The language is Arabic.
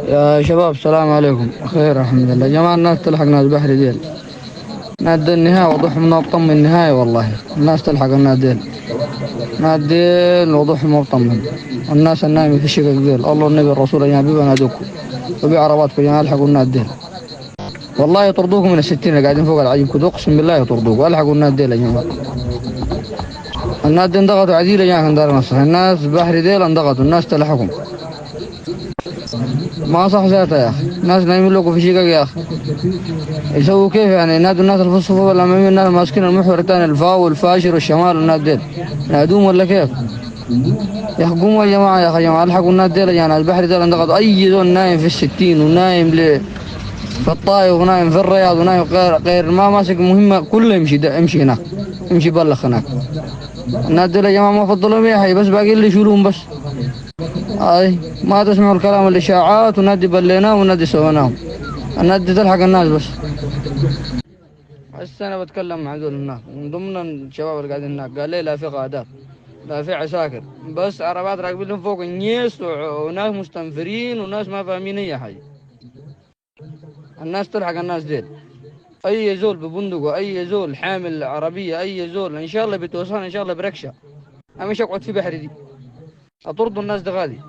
يا شباب السلام عليكم، خير الحمد لله. جماعة الناس تلحق ناس بحري ديل، نادي النهاية وضح من من النهاية. والله الناس تلحق الناس ديل، نادي وضح مطمن. الناس النايمة في الشقق ديل، الله النبي الرسول يا حبيبي نادوكم وبعرباتكم يا الحقوا الناس ديل. والله يطردوكم من الستين اللي قاعدين فوق العجيب كده، اقسم بالله يطردوكم. الحقوا الناس ديل يا جماعة. الناس دي انضغطوا عديلة يا اخي، دار نصر الناس بحري ديل انضغطوا، الناس تلحقهم. ما صح ذاته يا اخي، ناس نايمين لكم في شقق يا اخي. يسووا كيف يعني؟ ينادوا الناس اللي في الصفوف الاماميه، الناس ماسكين المحور الثاني، الفاو والفاشر والشمال والناس ديل نادوهم ولا كيف؟ يا اخي قوموا يا جماعه، يا اخي يا جماعه الحقوا الناس ديل يا ناس. البحر ديل انضغط، اي زول نايم في الستين ونايم في الطايف ونايم في الرياض ونايم غير ما ماسك مهمه كله يمشي امشي هناك، يمشي بلخ هناك. الناس ديل يا جماعه ما فضلهم يا حي، بس باقي اللي يشيلوهم بس. اي ما تسمعوا الكلام الاشاعات ونادي بليناه ونادي سويناه. النادي تلحق الناس بس. هسه انا بتكلم مع ذول هناك من ضمن الشباب اللي قاعدين هناك، قال لي لا في قادات، لا في عساكر، بس عربات راكبين لهم فوق النيس وناس مستنفرين وناس ما فاهمين اي حاجه. الناس تلحق الناس ديل، اي زول ببندقه، اي زول حامل عربيه، اي زول ان شاء الله بتوصل ان شاء الله بركشه، انا مش اقعد في بحري دي، اطردوا الناس ده غادي.